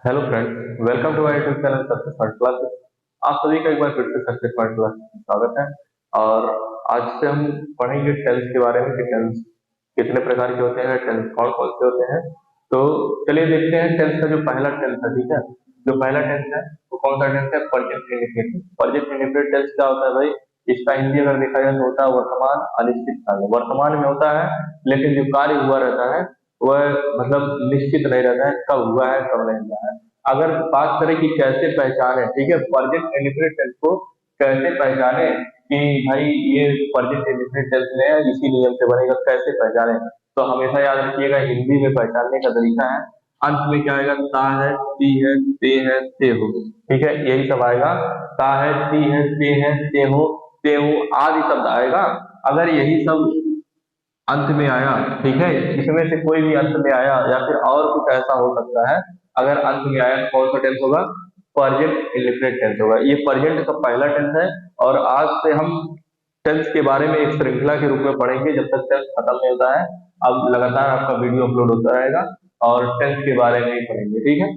Hello friends, welcome to my YouTube channel success point classes. आप सभी का एक बार फिर से सक्सेस पॉइंट क्लास में स्वागत है। और आज से हम पढ़ेंगे टेंस के बारे में कि टेंस कितने प्रकार के होते हैं, टेंस कौन कौन से होते हैं। तो चलिए देखते हैं टेंस का जो पहला टेंस है। ठीक है, जो पहला टेंस है वो कौन सा टेंस है? Present indefinite. Present indefinite tense क्या होता है भाई? इसका हिंदी अगर देखा जाए तो होता है वर्तमान अनिश्चित काल। वर्तमान में होता है लेकिन जो कार्य हुआ रहता है वह मतलब निश्चित नहीं रहता है, कब हुआ है कब नहीं हुआ है। अगर बात करें कि कैसे पहचाने, ठीक है, प्रेजेंट इंडेफिनिट टेंस को कैसे पहचाने कि भाई ये प्रेजेंट इंडेफिनिट टेंस में है, इसी नियम से बनेगा, कैसे पहचाने? तो हमेशा याद रखिएगा हिंदी में पहचानने का तरीका है, अंत में क्या आएगा? ता है, ती है, ते हो। ठीक है, यही सब आएगा। ता है, ती है, ते हो, ते हो आदि शब्द आएगा। अगर यही सब अंत में आया, ठीक है, इसमें से कोई भी अंत में आया या फिर और कुछ ऐसा हो सकता है, अगर अंत में आया तो कौन सा टेंस होगा? प्रेजेंट इंडेफिनिट टेंस होगा। ये प्रेजेंट का पहला टेंस है। और आज से हम टेंस के बारे में एक श्रृंखला के रूप में पढ़ेंगे जब तक टेंस खत्म नहीं होता है। अब लगातार आपका वीडियो अपलोड होता रहेगा और टेंस के बारे में ही पढ़ेंगे। ठीक है,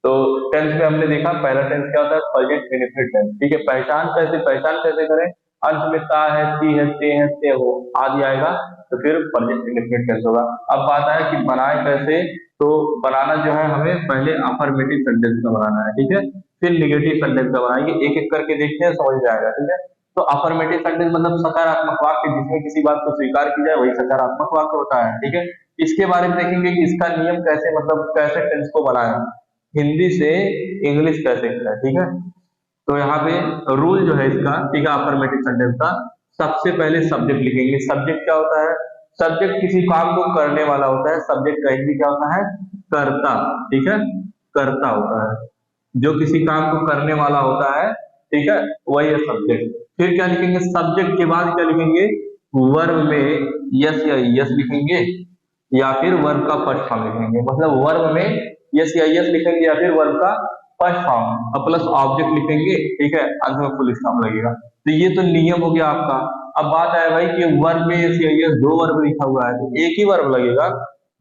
तो टेंस में हमने देखा पहला टेंस क्या होता है? Present indefinite tense. ठीक है, पहचान कैसे करें? अंत में ता है, ती है, ते हो आदि आएगा तो फिर प्रेजेंट इंडेफिनिट टेंस होगा। अब बात है कि बनाए कैसे। तो बनाना जो है हमें पहले अफर्मेटिव सेंटेंस का बनाना है, ठीक है, फिर निगेटिव सेंटेंस का बनाएंगे। एक एक करके देखते हैं, समझ में आएगा। ठीक है, तो अफर्मेटिव सेंटेंस मतलब सकारात्मक वाक्य, जिसमें किसी बात को स्वीकार की जाए, वही सकारात्मक वाक्य होता है। ठीक है, इसके बारे में देखेंगे कि इसका नियम कैसे, मतलब कैसे टेंस को बनाए, हिंदी से इंग्लिश कैसे करें। ठीक है, तो यहाँ पे रूल जो है इसका, ठीक है, अफर्मेटिव सेंटेंस का, सबसे पहले सब्जेक्ट लिखेंगे। सब्जेक्ट क्या होता है? सब्जेक्ट किसी काम को करने वाला होता है। सब्जेक्ट का हिंदी क्या होता है? कर्ता। ठीक है, कर्ता होता है जो किसी काम को करने वाला होता है। ठीक है, वही है सब्जेक्ट। फिर क्या लिखेंगे? सब्जेक्ट के बाद क्या लिखेंगे? वर्ब में यस या यस लिखेंगे या फिर वर्ब का फर्स्ट फॉर्म लिखेंगे। मतलब वर्ब में यस या यस लिखेंगे या फिर वर्ब का फर्स्ट फॉर्म और प्लस ऑब्जेक्ट लिखेंगे। ठीक है, अंत में फुल स्टॉप लगेगा। तो ये तो नियम हो गया आपका। अब बात है भाई कि वर्ब में यस या यस दो वर्ब लिखा हुआ है तो एक ही वर्ब लगेगा,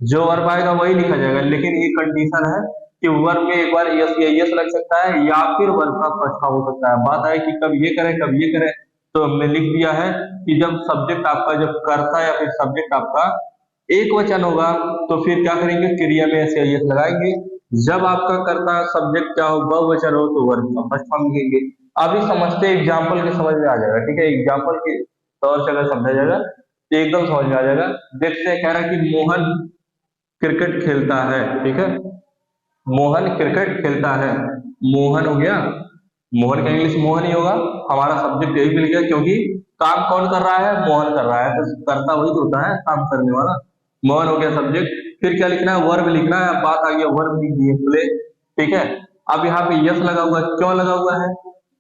जो वर्ब आएगा वही लिखा जाएगा। लेकिन एक कंडीशन है कि वर्ब में एक बार यस या यस लग सकता है या फिर वर्ब का फर्स्ट फॉर्म हो सकता है। बात है कि कब ये करें कब ये करें। तो हमने लिख दिया है कि जब सब्जेक्ट आपका, जब कर्ता या फिर सब्जेक्ट आपका एक वचन होगा तो फिर क्या करेंगे? क्रिया में ऐसे यस लगाएंगे। जब आपका कर्ता सब्जेक्ट क्या हो, बहुवचन हो, तो वर्ब का फर्स्ट फॉर्म लिखेंगे। अभी समझते एग्जाम्पल के समझ में आ जाएगा। ठीक है, एग्जाम्पल के तौर से अगर समझा जाएगा तो एकदम समझ में आ जाएगा। देखते हैं, कह रहा है कि मोहन क्रिकेट खेलता है। ठीक है, मोहन क्रिकेट खेलता है। मोहन हो गया, मोहन का इंग्लिश मोहन ही होगा। हमारा सब्जेक्ट यही मिल गया क्योंकि काम कौन कर रहा है? मोहन कर रहा है, तो करता वही तो होता है, काम करने वाला। मोहन हो गया सब्जेक्ट। फिर क्या लिखना है? वर्ब लिखना है। अब बात आ गया, वर्ब लिख दिए प्ले। ठीक है, अब यहाँ पे यस लगा हुआ है, क्यों लगा हुआ है?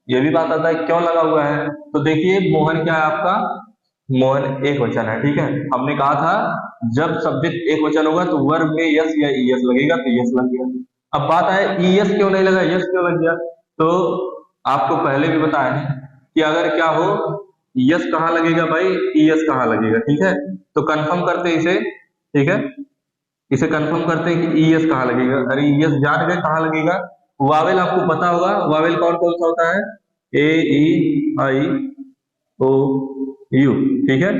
ये भी बात आता है क्यों लगा हुआ है। तो देखिए मोहन क्या है आपका? मोहन एक वचन है। ठीक है, हमने कहा था जब सब्जेक्ट एक वचन होगा तो वर्ब में यस या ईएस लगेगा, तो यस लग गया। अब बात है ईएस क्यों नहीं लगा, यस क्यों लग गया। तो आपको पहले भी बताया है कि अगर क्या हो, यस कहाँ लगेगा भाई, ईएस कहाँ लगेगा। ठीक है, तो कंफर्म करते हैं इसे। ठीक है, इसे कंफर्म करते हैं कि ईएस कहाँ लगेगा। अरे ईएस जान गए कहाँ लगेगा। वावेल आपको पता होगा, वावेल कौन कौन सा होता है? ए, ई, आई, ओ, यू। ठीक है,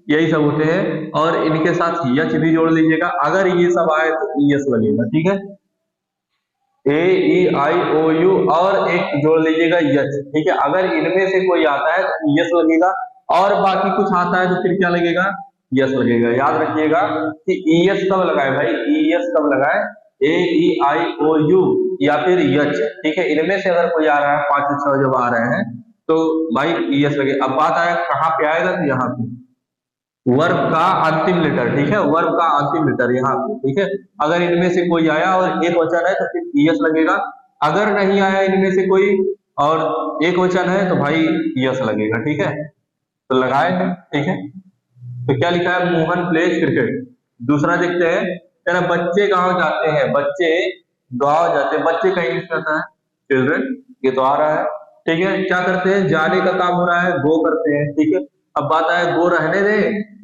यही सब होते हैं। और इनके साथ यच भी जोड़ लीजिएगा। अगर ये सब आए तो ईएस लगेगा। ठीक है, ए, ई, आई, ओ, यू और एक जोड़ लीजिएगा यच। ठीक है, अगर इनमें से कोई आता है तो यस लगेगा और बाकी कुछ आता है तो फिर क्या लगेगा? यस लगेगा। याद रखिएगा कि ईएस कब लगाए भाई, ईएस कब लगाए? ए, ई, आई, ओ, यू या फिर यच। ठीक है, इनमें से अगर कोई आ रहा है, पांच छह जब आ रहे हैं तो भाई ईएस लगे। अब बात आया कहाँ पे आएगा, तो यहाँ पे वर्ब का अंतिम लेटर। ठीक है, वर्ब का अंतिम लेटर यहाँ पे। ठीक है, अगर इनमें से कोई आया और एक वचन है तो फिर यस लगेगा। अगर नहीं आया इनमें से कोई और एक वचन है तो भाई यस लगेगा। ठीक है, तो लगाए हैं। ठीक है, तो क्या लिखा है? Mohan pledge cricket. दूसरा देखते हैं, तेरा बच्चे गांव जाते हैं। बच्चे गांव जाते हैं, बच्चे का इंग्लिश कहता है चिल्ड्रन। ये तो आ रहा है। ठीक है, क्या करते हैं? जाने का काम हो रहा है, गो करते हैं। ठीक है, अब बात आए गो रहने दे,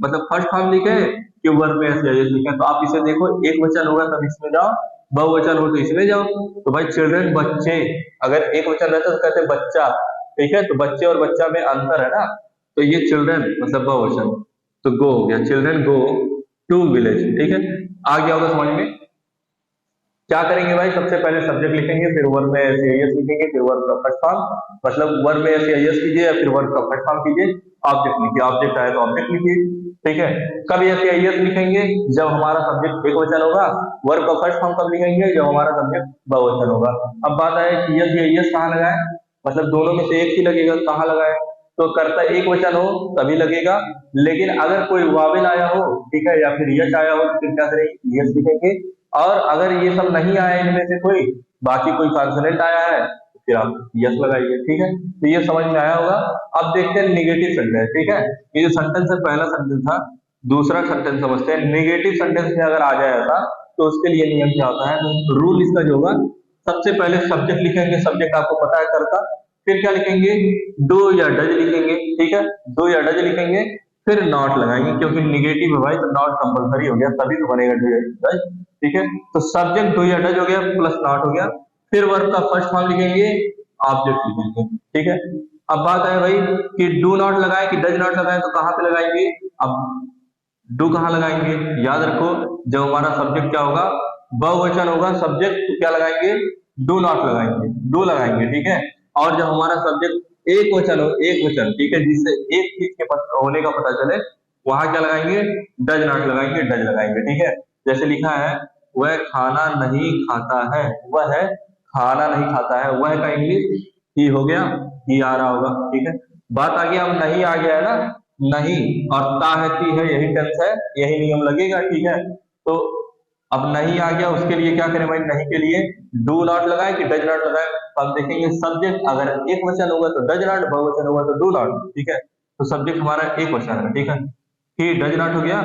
मतलब फर्स्ट फॉर्म लिखे कि वर्ब में ऐसे यस लिखे। तो आप इसे देखो, एक वचन होगा तब इसमें जाओ, बहुवचन हो तो इसमें जाओ। तो भाई चिल्ड्रन बच्चे, अगर एक वचन रहता तो कहते बच्चा, ठीक है, तो बच्चे और बच्चा में अंतर है ना, तो ये चिल्ड्रन मतलब बहुवचन, तो गो हो गया, चिल्ड्रन गो टू विलेज, ठीक है। आ गया होगा समझ में। क्या करेंगे भाई, सबसे पहले सब्जेक्ट लिखेंगे, फिर वर्ब में एस एस लिखेंगे, फिर वर्ब का फर्स्ट फॉर्म, मतलब वर्ब में एस एस कीजिए या फिर वर्ब का फर्स्ट फॉर्म कीजिए, ऑब्जेक्ट लिखिए, ऑब्जेक्ट आए तो ऑब्जेक्ट लिखिए, ठीक है। कब एस एस लिखेंगे, जब हमारा सब्जेक्ट एक वचन होगा। वर्ब का फर्स्ट फॉर्म कब लिखेंगे, जब हमारा सब्जेक्ट बहुवचन होगा। अब बात आए कि एस कहाँ लगाए, मतलब दोनों में से एक ही लगेगा, कहाँ लगाए, तो कर्ता एक वचन हो तभी लगेगा। लेकिन अगर कोई वावेल आया हो, ठीक है, या फिर यश आया हो, तो फिर क्या करेंगे, यस लिखेंगे। और अगर ये सब नहीं आया इनमें से कोई, बाकी कोई कॉन्सोनेंट आया है, तो फिर आप यस लगाइए, ठीक है। तो ये समझ में आया होगा। अब देखते हैं निगेटिव सेंटेंस, ठीक है। ये जो सेंटेंस है पहला सेंटेंस था, दूसरा सेंटेंस समझते हैं। निगेटिव सेंटेंस में अगर आ जाए ऐसा, तो उसके लिए नियम क्या होता है, रूल इसका जो होगा, सबसे पहले सब्जेक्ट लिखेंगे, सब्जेक्ट आपको पता है करता, फिर क्या लिखेंगे, डू या डज लिखेंगे, ठीक है, डू या डज लिखेंगे, फिर नॉट लगाएंगे, क्योंकि निगेटिव है भाई, तो नॉट कंपलसरी हो गया, तभी तो बनेगा डू या डज, ठीक है। तो सब्जेक्ट डू या डज हो गया प्लस नॉट हो गया, फिर वर्ब का फर्स्ट फॉर्म लिखेंगे, ऑब्जेक्ट लिखेंगे, ठीक है। अब बात है भाई कि डू नॉट लगाए कि डज नॉट लगाए, तो कहाँ पे लगाएंगे, अब डू कहाँ लगाएंगे, याद रखो, जब हमारा सब्जेक्ट क्या होगा, बहुवचन होगा सब्जेक्ट, तो क्या लगाएंगे, डू नॉट लगाएंगे, डू लगाएंगे, ठीक है। और जब हमारा सब्जेक्ट एक वचन हो, एक वचन, ठीक है, जिससे एक चीज के होने का पता चले, वहां क्या लगाएंगे, डज नॉट लगाएंगे, डज लगाएंगे, ठीक है। जैसे लिखा है, वह खाना नहीं खाता है, वह है खाना नहीं खाता है, वह का इंग्लिश ही हो गया, ही आ रहा होगा, ठीक है। बात आ गया, अब नहीं आ गया है ना, नहीं और ता है ती है, यही टेंस है, यही नियम लगेगा, ठीक है। तो अब नहीं आ गया, उसके लिए क्या करें भाई, नहीं के लिए डू नॉट लगाए कि डज नॉट लगाए, तो अब देखेंगे सब्जेक्ट अगर एक वचन होगा तो डज नॉट, बहुवचन होगा तो डू नॉट, ठीक है। तो सब्जेक्ट हमारा एक वचन है, ठीक है, ही डज नॉट हो गया,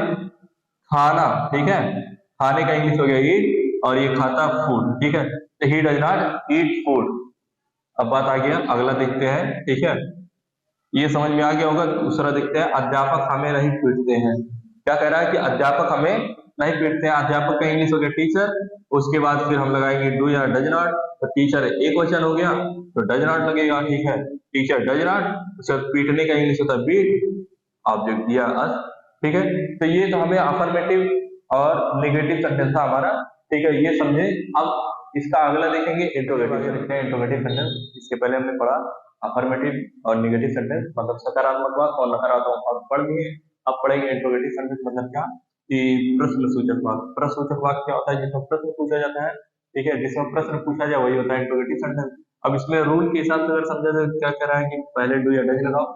खाना, ठीक है, खाने का इंग्लिश हो गया ईट, और ये खाता फूड, ठीक है, तो he does not eat food. अब बात आ गया, अगला देखते हैं, ठीक है। ये समझ में आ गया होगा। दूसरा देखते हैं, अध्यापक हमें नहीं पीटते हैं। क्या कह रहा है कि अध्यापक हमें नहीं पीटते हैं, अध्यापक का इंग्लिश हो गया टीचर, उसके बाद फिर हम लगाएंगे डू या डज नॉट, तो टीचर एक वचन हो गया, तो डज नॉट लगेगा, ठीक है, टीचर डज नॉट, उसका पीटने का इंग्लिश होता है बीट, ऑब्जेक्ट दिया अस, ठीक है। तो ये तो हमें अफर्मेटिव और निगेटिव सेंटेंस था हमारा, ठीक है, ये समझे। अब इसका अगला देखेंगे, इंट्रोगेटिव देखते हैं, इंट्रोगेटिव सेंटेंस, इसके पहले हमने पढ़ा अफर्मेटिव और निगेटिव सेंटेंस, मतलब सकारात्मक वाक्य और नकारात्मक वाक्य पढ़ लिए। अब पढ़ेंगे इंट्रोगेटिव सेंटेंस, मतलब क्या, कि प्रश्न सूचक वाक्य। प्रश्न सूचक वाक्य क्या होता है, जिसमें प्रश्न पूछा जाता है, ठीक है, जिसमें प्रश्न पूछा जाए वही होता है इंट्रोगेटिव सेंटेंस। अब इसमें रूल के हिसाब से अगर समझा जाए तो क्या कह रहा है कि पहले डू या डज लगाओ,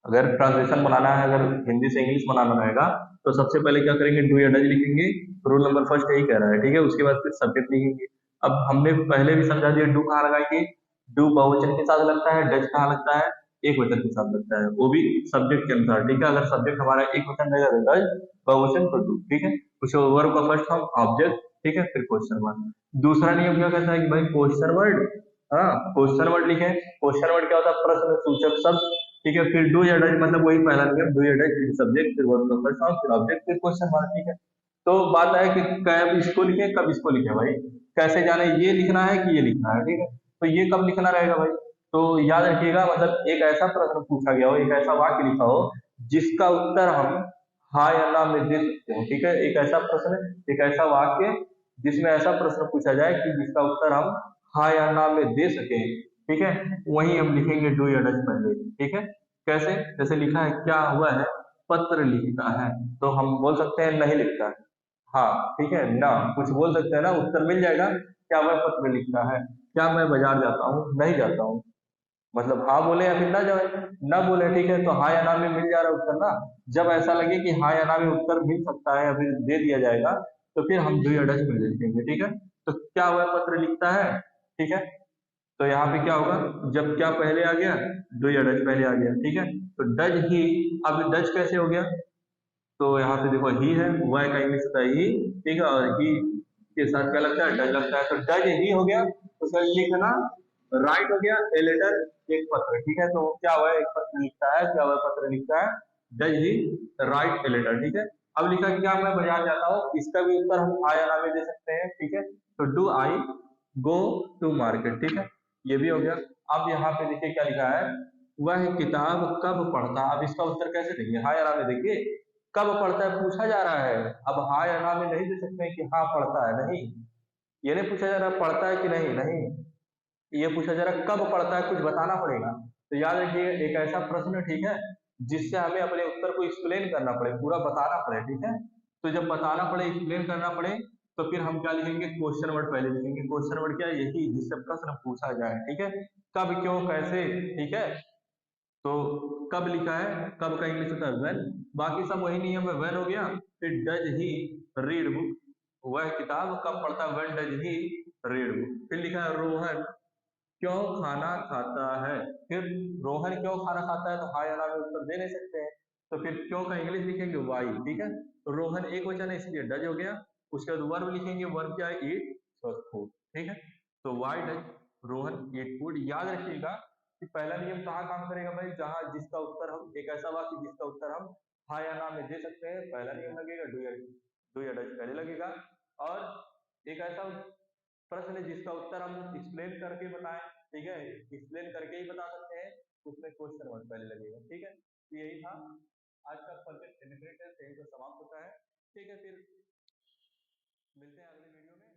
अगर ट्रांसलेशन बनाना है, अगर हिंदी से इंग्लिश बनाना रहेगा, तो सबसे पहले क्या करेंगे, डू या डज लिखेंगे, रूल नंबर फर्स्ट यही कह रहा है, ठीक है। उसके बाद फिर सब्जेक्ट लिखेंगे। अब हमने पहले भी समझा दिया, डू कहाँ लगाएंगे, डू बहुवचन के साथ लगता है, डज कहाँ लगता है, एक वचन के साथ लगता है, वो भी सब्जेक्ट के अनुसार, ठीक है। अगर सब्जेक्ट हमारा एक वचन रहेगा तो डज, बहुवचन तो डू, ठीक है। कुछ वर्ब का फर्स्ट फॉर्म ऑब्जेक्ट, ठीक है, फिर क्वेश्चन वर्ड। दूसरा नियम क्या कहता है कि भाई क्वेश्चन वर्ड, हाँ, क्वेश्चन वर्ड लिखे। क्वेश्चन वर्ड क्या होता है, प्रश्न सूचक शब्द, ठीक है। फिर डू या डज, मतलब वही पहला नियम, डू या डज, फिर सब्जेक्ट, फिर वर्ब का फर्स्ट फॉर्म, फिर ऑब्जेक्ट, फिर क्वेश्चन मार्क, ठीक है। तो बात है कि कब इसको लिखे, कब इसको लिखे भाई, कैसे जाने ये लिखना है कि ये लिखना है, ठीक है। तो ये कब लिखना रहेगा भाई, तो याद रखिएगा, मतलब एक ऐसा प्रश्न पूछा गया हो, एक ऐसा वाक्य लिखा हो, जिसका उत्तर हम हाँ या ना में दे सकते हो, ठीक है। एक ऐसा प्रश्न, एक ऐसा वाक्य जिसमें ऐसा प्रश्न पूछा जाए कि जिसका उत्तर हम हाँ या ना में दे सके, ठीक है, वही हम लिखेंगे डू या डज पहले, ठीक है। कैसे, जैसे लिखा है, क्या हुआ है, पत्र लिखता है, तो हम बोल सकते हैं नहीं लिखता है, हाँ, ठीक है ना, कुछ बोल सकते हैं ना, उत्तर मिल जाएगा, क्या वह पत्र लिखता है, क्या मैं बाजार जाता हूँ, नहीं जाता हूँ, मतलब हाँ बोले या फिर ना जाए, ना बोले, ठीक है, तो हाँ या ना में मिल जा रहा है उत्तर ना। जब ऐसा लगे कि हाँ या ना में उत्तर मिल सकता है या फिर दे दिया जाएगा, तो फिर हम डू या डज में लिखेंगे, ठीक है। तो क्या वह पत्र लिखता है, ठीक है, तो यहाँ पे क्या होगा, जब क्या पहले आ गया, डू या डज पहले आ गया, ठीक है। तो डज ही, अब डज कैसे हो गया, तो यहाँ पे देखो ही है, वाई का इंग्लिश होता है ही, ठीक है, और ही के साथ क्या लगता है, डज लगता है, तो डज ही हो गया, तो सर लिखना, राइट हो गया, ए लेटर, एक पत्र, ठीक है। तो क्या हुआ, एक पत्र लिखता है, क्या हुआ, पत्र लिखता है, does he write a letter, ठीक है। अब लिखा कि क्या मैं बाजार जाता हूँ, इसका भी उत्तर हम हाँ या ना में दे सकते हैं, ठीक है। तो do I go to market, ठीक है, ये भी हो गया। अब यहाँ पे देखिए क्या लिखा है, वह किताब कब पढ़ता। अब इसका उत्तर कैसे देंगे, हाँ या ना में, देखिए कब पढ़ता है पूछा जा रहा है। अब हाँ या ना में नहीं दे सकते हैं कि हाँ पढ़ता है, नहीं, ये नहीं पूछा जा रहा पढ़ता है कि नहीं, नहीं, ये पूछा जा रहा है कब पढ़ता है, कुछ बताना पड़ेगा। तो याद रखिए एक ऐसा प्रश्न, ठीक है, जिससे हमें अपने उत्तर को एक्सप्लेन करना पड़े, पूरा बताना पड़े, ठीक है। तो जब बताना पड़े, एक्सप्लेन करना पड़े, तो फिर हम क्या लिखेंगे, क्वेश्चन वर्ड पहले लिखेंगे। क्वेश्चन वर्ड क्या है, यही जिससे प्रश्न पूछा जाए, ठीक है, कब क्यों कैसे, ठीक है। तो कब लिखा है, कब का इंग्लिश होता है व्हेन, बाकी सब वही नियम है, व्हेन हो गया। फिर डज ही रीड बुक, वह किताब कब पढ़ता है, when does he read book. फिर लिखा है रोहन क्यों खाना खाता है। फिर रोहन क्यों खाना खाता है, तो हाँ या ना में उत्तर दे नहीं सकते हैं, तो फिर क्यों का इंग्लिश लिखेंगे वाई, ठीक है। तो रोहन एक वचन है इसलिए डज हो गया। उसके बाद वर्ब लिखेंगे, वर्ब क्या है, ईट फूड, ठीक है। तो why does Rohan eat food. याद रखिएगा कि पहला नियम कहाँ काम करेगा भाई, जहां जिसका उत्तर हम, एक ऐसा वाक्य जिसका उत्तर हम हाँ या ना में दे सकते हैं, पहला नियम लगेगा, डू या डज पहले लगेगा। और एक ऐसा प्रश्न जिसका उत्तर हम एक्सप्लेन करके बताएं, ठीक है, एक्सप्लेन करके ही बता सकते हैं, उसमें क्वेश्चन वर्ड पहले लगेगा, ठीक है। तो यही था आज का परफेक्ट इंडिकेटर, यही तो समाप्त होता है। ठीक है, फिर मिलते हैं अगले वीडियो में।